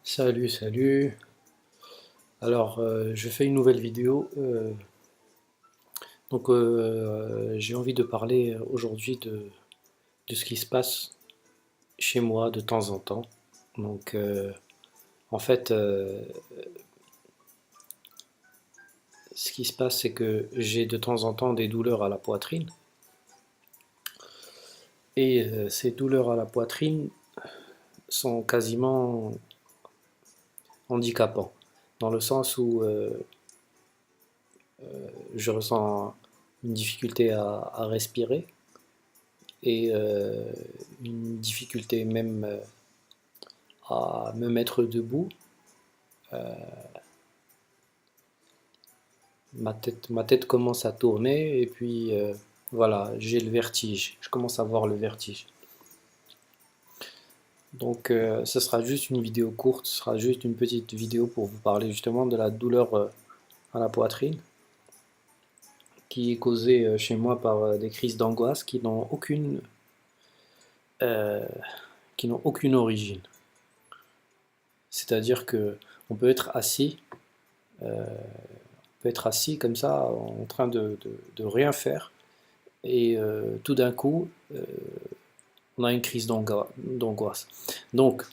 Salut, salut. Alors, je fais une nouvelle vidéo. J'ai envie de parler aujourd'hui de ce qui se passe chez moi de temps en temps. Donc, en fait, ce qui se passe, c'est que j'ai de temps en temps des douleurs à la poitrine. Et ces douleurs à la poitrine sont quasiment handicapants, dans le sens où je ressens une difficulté à respirer et une difficulté même à me mettre debout. Ma tête commence à tourner et puis voilà, j'ai le vertige. Je commence à avoir le vertige. Donc ce sera juste une vidéo courte, ce sera juste une petite vidéo pour vous parler justement de la douleur à la poitrine qui est causée chez moi par des crises d'angoisse euh, qui n'ont aucune origine. C'est-à-dire que on peut être assis, peut être assis comme ça en train de rien faire et tout d'un coup on a une crise d'angoisse. Donc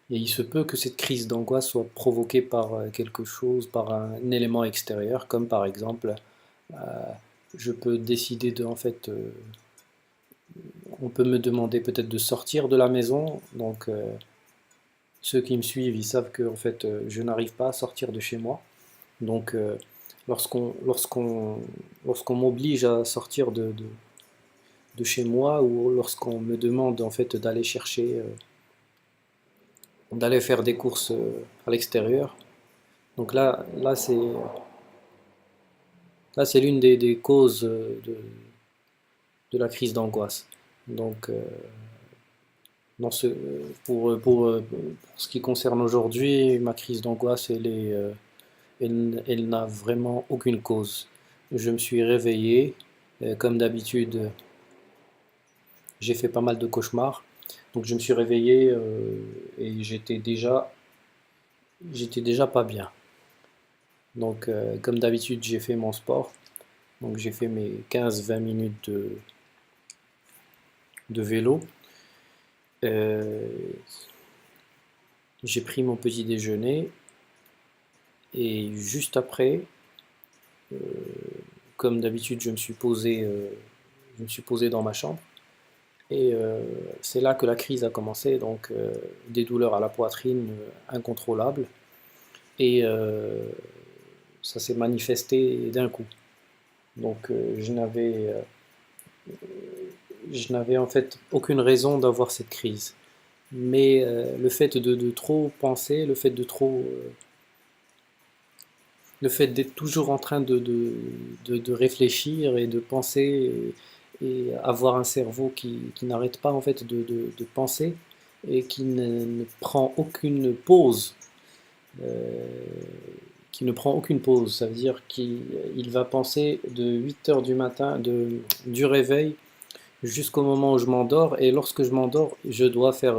il se peut que cette crise d'angoisse soit provoquée par quelque chose, par un élément extérieur, comme par exemple euh, je peux décider de en fait on peut me demander peut-être de sortir de la maison. Donc ceux qui me suivent, ils savent que en fait je n'arrive pas à sortir de chez moi. Donc lorsqu'on m'oblige à sortir de chez moi, ou lorsqu'on me demande en fait d'aller chercher, d'aller faire des courses à l'extérieur. Donc là c'est l'une des causes de la crise d'angoisse. Donc dans ce, pour ce qui concerne aujourd'hui, ma crise d'angoisse, elle n'a vraiment aucune cause. Je me suis réveillé, comme d'habitude, j'ai fait pas mal de cauchemars. Donc je me suis réveillé et j'étais déjà pas bien. Donc comme d'habitude, j'ai fait mon sport. Donc j'ai fait mes 15-20 minutes de vélo. Euh, j'ai pris mon petit déjeuner et juste après, euh, comme d'habitude, je me suis posé dans ma chambre. Et c'est là que la crise a commencé. Donc des douleurs à la poitrine incontrôlables. Et ça s'est manifesté d'un coup. Donc je n'avais en fait aucune raison d'avoir cette crise. Mais le fait de trop penser, le fait d'être toujours en train de réfléchir et de penser et avoir un cerveau qui n'arrête pas en fait de penser et qui ne prend aucune pause, euh, ça veut dire qu'il va penser de 8 heures du matin, du réveil jusqu'au moment où je m'endors, et lorsque je m'endors, je dois faire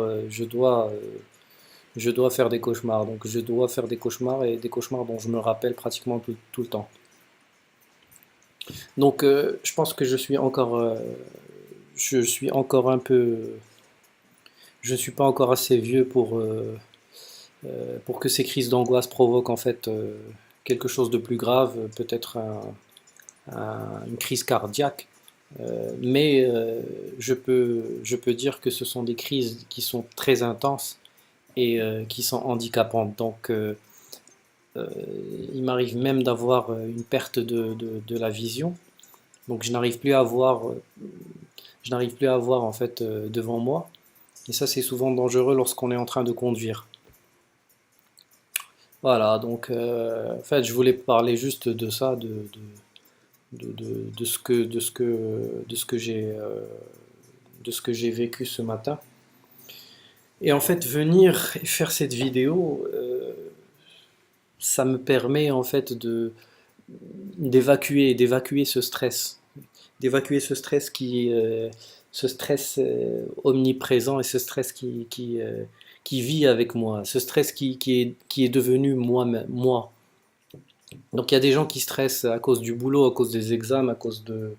des cauchemars. Donc je dois faire des cauchemars, et des cauchemars dont je me rappelle pratiquement tout le temps. Donc je pense que je suis encore un peu, je ne suis pas encore assez vieux pour que ces crises d'angoisse provoquent en fait quelque chose de plus grave, peut-être une crise cardiaque. Mais je peux dire que ce sont des crises qui sont très intenses et qui sont handicapantes. Donc euh, il m'arrive même d'avoir une perte de la vision. Donc je n'arrive plus à voir en fait devant moi. Et ça c'est souvent dangereux lorsqu'on est en train de conduire. Voilà, donc en fait je voulais parler juste de ça, de ce que j'ai vécu ce matin. Et en fait venir et faire cette vidéo, ça me permet en fait d'évacuer ce stress ce stress omniprésent, et ce stress qui vit avec moi, ce stress qui est devenu moi. Donc il y a des gens qui stressent à cause du boulot, à cause des examens, à cause de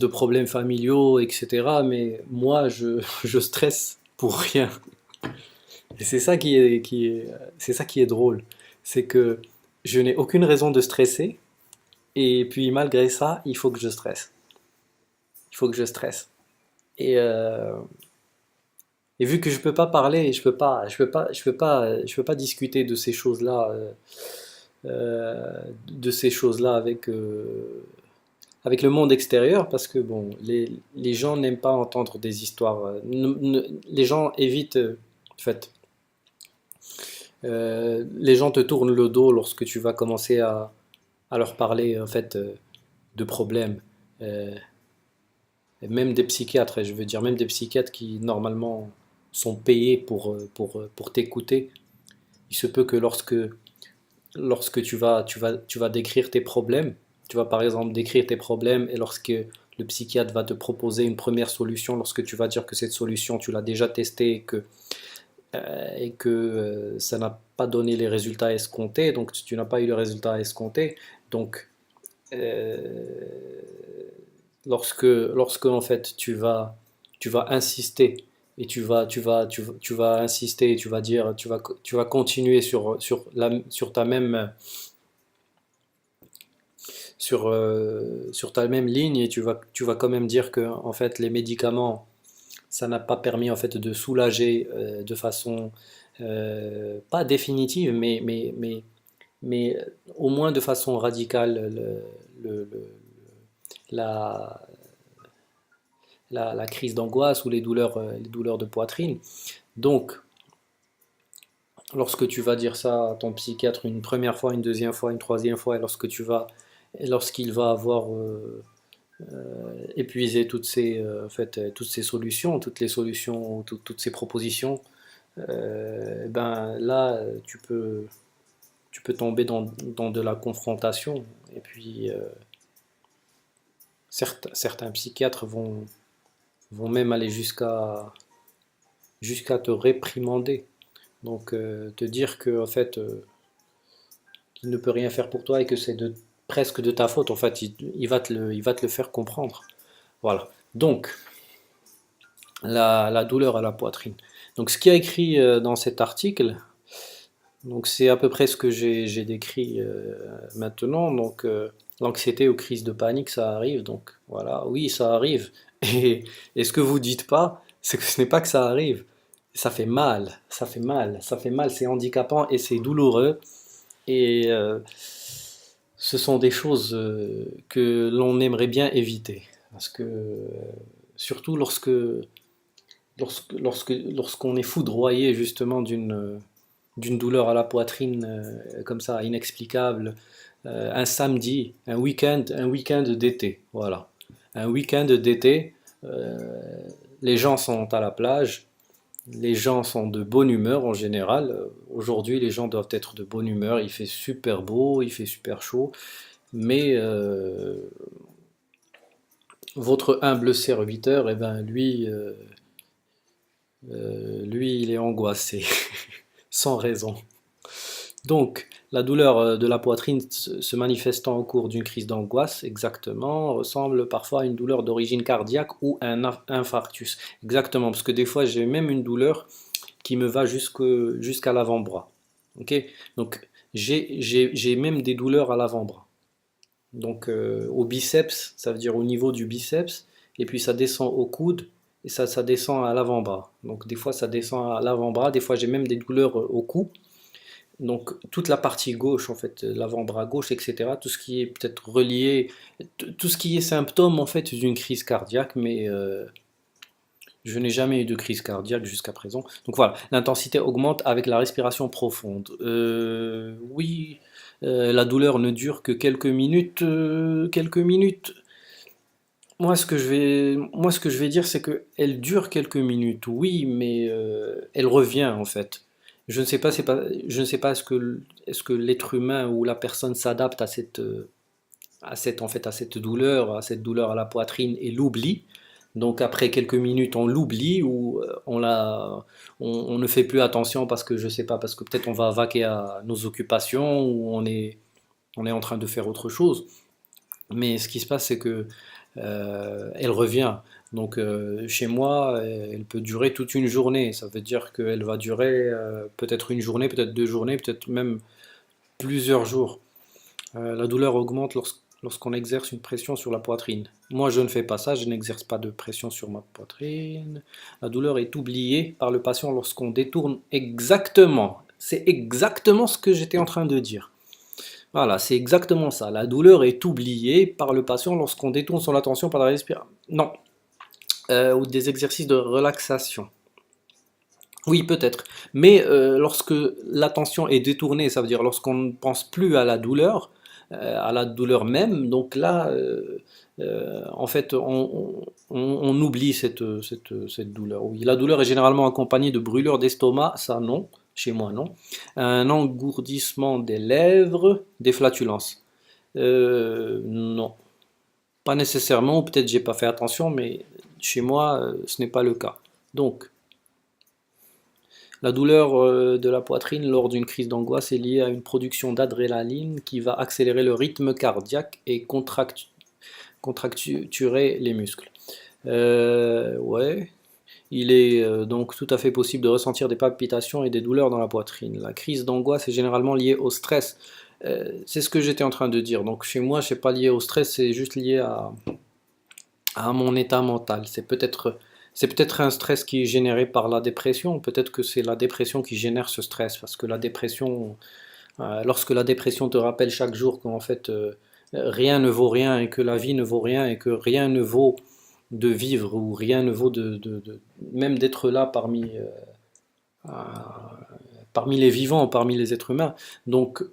problèmes familiaux, etc. Mais moi, je stresse pour rien. Et c'est ça qui est drôle. C'est que je n'ai aucune raison de stresser, et puis malgré ça, il faut que je stresse. Il faut que je stresse. Et, euh, et vu que je peux pas parler, je peux pas discuter de ces choses-là avec le monde extérieur, parce que bon, les gens n'aiment pas entendre des histoires. Les gens évitent, en fait, les gens te tournent le dos lorsque tu vas commencer à leur parler, en fait, de problèmes. Euh, et même des psychiatres, je veux dire, même des psychiatres qui normalement sont payés pour t'écouter. Il se peut que lorsque tu vas décrire tes problèmes, tu vas par exemple décrire tes problèmes, et lorsque le psychiatre va te proposer une première solution, lorsque tu vas dire que cette solution, tu l'as déjà testée, et que ça n'a pas donné les résultats escomptés, donc tu n'as pas eu le résultat escompté, donc euh, lorsque en fait tu vas insister, et tu vas insister, et tu vas dire, tu vas continuer sur ta même, sur ta même ligne, et tu vas quand même dire que en fait les médicaments, ça n'a pas permis en fait de soulager de façon pas définitive, mais au moins de façon radicale le- la, la crise d'angoisse ou les douleurs de poitrine. Donc, lorsque tu vas dire ça à ton psychiatre une première fois, une deuxième fois, une troisième fois, et lorsqu'il va avoir épuisé en fait, toutes ces solutions, toutes les solutions, toutes ces propositions, ben là, tu peux tomber dans de la confrontation. Et puis, certains psychiatres vont même aller jusqu'à te réprimander. Donc, te dire que, en fait, qu'il ne peut rien faire pour toi, et que c'est presque de ta faute, en fait, il va te le faire comprendre. Voilà. Donc, la douleur à la poitrine. Donc, ce qui a écrit dans cet article, donc c'est à peu près ce que j'ai décrit maintenant. Donc, l'anxiété ou crise de panique, ça arrive. Donc, voilà, oui, ça arrive. Et ce que vous dites pas, c'est que ce n'est pas que ça arrive. Ça fait mal, ça fait mal, ça fait mal, c'est handicapant et c'est douloureux. Et ce sont des choses que l'on aimerait bien éviter. Parce que, surtout lorsqu'on est foudroyé justement d'une douleur à la poitrine comme ça, inexplicable, un week-end d'été, voilà. Un week-end d'été, euh, les gens sont à la plage, les gens sont de bonne humeur en général. Aujourd'hui, les gens doivent être de bonne humeur, il fait super beau, il fait super chaud, mais votre humble serviteur, eh ben, lui, il est angoissé, sans raison. Donc, la douleur de la poitrine se manifestant au cours d'une crise d'angoisse, exactement, ressemble parfois à une douleur d'origine cardiaque ou un infarctus. Exactement, parce que des fois j'ai même une douleur qui me va jusqu'à l'avant-bras. Ok. Donc, j'ai même des douleurs à l'avant-bras. Donc, au biceps, ça veut dire au niveau du biceps, et puis ça descend au coude, et ça descend à l'avant-bras. Donc, des fois ça descend à l'avant-bras, des fois j'ai même des douleurs au cou. Donc toute la partie gauche, en fait, l'avant-bras gauche, etc., tout ce qui est peut-être relié, tout ce qui est symptôme en fait d'une crise cardiaque, mais je n'ai jamais eu de crise cardiaque jusqu'à présent. Donc voilà, l'intensité augmente avec la respiration profonde. Oui, la douleur ne dure que quelques minutes. Quelques minutes. Moi, ce que je vais dire, c'est que elle dure quelques minutes, oui, mais elle revient en fait. Je ne sais pas est-ce que l'être humain ou la personne s'adapte à cette, en fait, à cette douleur à la poitrine et l'oublie. Donc après quelques minutes, on l'oublie ou on ne fait plus attention parce que je sais pas, parce que peut-être on va vaquer à nos occupations ou on est en train de faire autre chose. Mais ce qui se passe, c'est que elle revient. Donc chez moi, elle peut durer toute une journée. Ça veut dire qu'elle va durer peut-être une journée, peut-être 2 journées, peut-être même plusieurs jours. La douleur augmente lorsqu'on exerce une pression sur la poitrine. Moi, je ne fais pas ça, je n'exerce pas de pression sur ma poitrine. La douleur est oubliée par le patient lorsqu'on détourne exactement. C'est exactement ce que j'étais en train de dire. Voilà, c'est exactement ça. La douleur est oubliée par le patient lorsqu'on détourne son attention par la respiration. Non, ou des exercices de relaxation. Oui, peut-être. Mais lorsque l'attention est détournée, ça veut dire lorsqu'on ne pense plus à la douleur même, donc là, en fait, on oublie cette douleur. Oui, la douleur est généralement accompagnée de brûlures d'estomac, ça non, chez moi non. Un engourdissement des lèvres, des flatulences. Non, pas nécessairement, ou peut-être j'ai pas fait attention, mais chez moi, ce n'est pas le cas. Donc, la douleur de la poitrine lors d'une crise d'angoisse est liée à une production d'adrénaline qui va accélérer le rythme cardiaque et contracturer les muscles. Ouais, il est donc tout à fait possible de ressentir des palpitations et des douleurs dans la poitrine. La crise d'angoisse est généralement liée au stress. C'est ce que j'étais en train de dire. Donc chez moi, c'est pas lié au stress, c'est juste lié à mon état mental. C'est peut-être un stress qui est généré par la dépression. Peut-être que c'est la dépression qui génère ce stress, parce que la dépression, lorsque la dépression te rappelle chaque jour qu'en fait rien ne vaut rien et que la vie ne vaut rien et que rien ne vaut de vivre ou rien ne vaut même d'être là euh, parmi les vivants, parmi les êtres humains. Donc,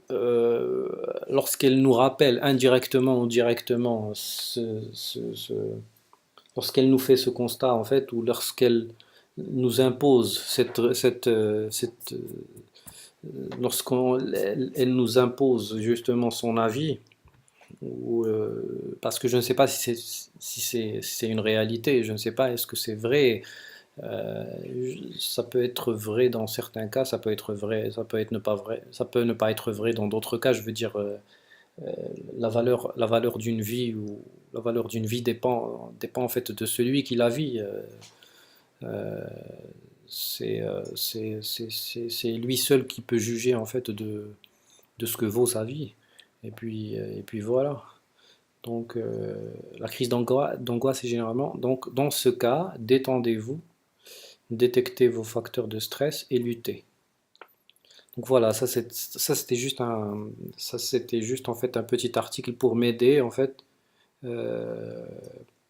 lorsqu'elle nous rappelle indirectement ou directement lorsqu'elle nous fait ce constat, en fait, ou lorsqu'elle nous impose lorsqu'elle nous impose justement son avis, ou, parce que je ne sais pas si c'est une réalité, je ne sais pas est-ce que c'est vrai. Euh, Ça peut être vrai dans certains cas, ça peut être vrai, ça peut être ne pas vrai, ça peut ne pas être vrai dans d'autres cas. Je veux dire, la valeur d'une vie ou la valeur d'une vie dépend en fait de celui qui la vit. Euh, c'est lui seul qui peut juger en fait de ce que vaut sa vie. Et puis voilà. Donc la crise d'angoisse est généralement. Donc dans ce cas, détendez-vous, détectez vos facteurs de stress et luttez. Donc voilà, ça c'était juste en fait un petit article pour m'aider en fait, euh,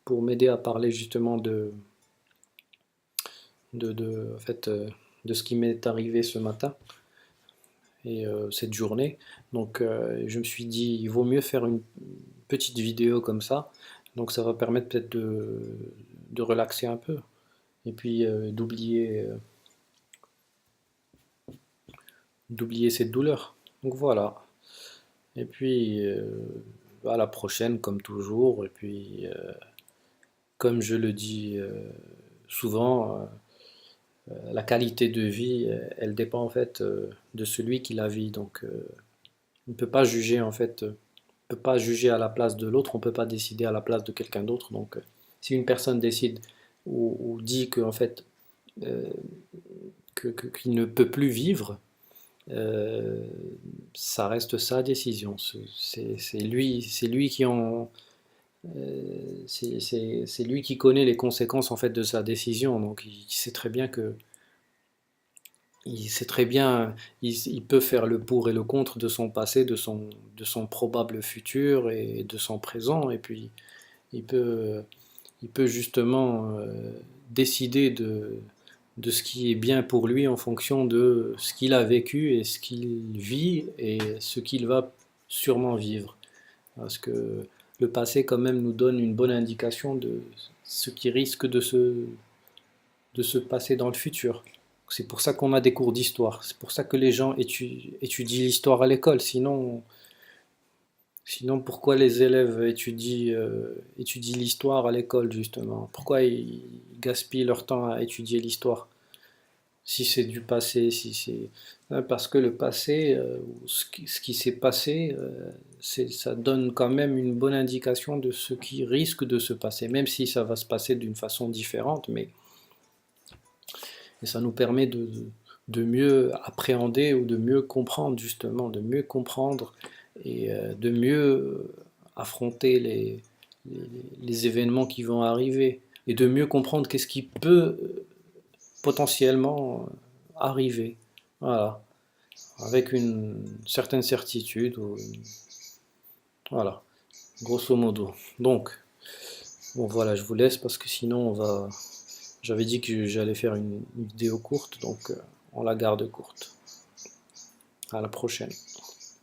pour m'aider à parler justement en fait, de ce qui m'est arrivé ce matin et cette journée. Donc je me suis dit, il vaut mieux faire une petite vidéo comme ça. Donc ça va permettre peut-être de relaxer un peu et puis d'oublier cette douleur. Donc voilà. Et puis à la prochaine comme toujours. Et puis comme je le dis souvent, la qualité de vie, elle dépend en fait de celui qui la vit. Donc, on ne peut pas juger en fait, on peut pas juger à la place de l'autre, on ne peut pas décider à la place de quelqu'un d'autre. Donc, si une personne décide ou dit que en fait euh, qu'il ne peut plus vivre, euh, ça reste sa décision. C'est lui c'est lui qui connaît les conséquences en fait de sa décision. Donc, il sait très bien que il sait très bien, il peut faire le pour et le contre de son passé, de son probable futur et de son présent, et puis il peut, il peut justement décider de ce qui est bien pour lui en fonction de ce qu'il a vécu et ce qu'il vit et ce qu'il va sûrement vivre. Parce que le passé quand même nous donne une bonne indication de ce qui risque de se passer dans le futur. C'est pour ça qu'on a des cours d'histoire. C'est pour ça que les gens étudient l'histoire à l'école. Sinon, Sinon, pourquoi les élèves étudient l'histoire à l'école, justement? Pourquoi ils gaspillent leur temps à étudier l'histoire? Si c'est du passé, si c'est... Parce que le passé, ou ce qui s'est passé, ça donne quand même une bonne indication de ce qui risque de se passer, même si ça va se passer d'une façon différente, mais et ça nous permet de mieux appréhender ou de mieux comprendre, justement, de mieux comprendre et de mieux affronter les, les événements qui vont arriver et de mieux comprendre qu'est-ce qui peut potentiellement arriver. Voilà, avec une certaine certitude. Voilà, grosso modo. Donc, bon voilà, je vous laisse parce que sinon on va... J'avais dit que j'allais faire une vidéo courte, donc on la garde courte. À la prochaine.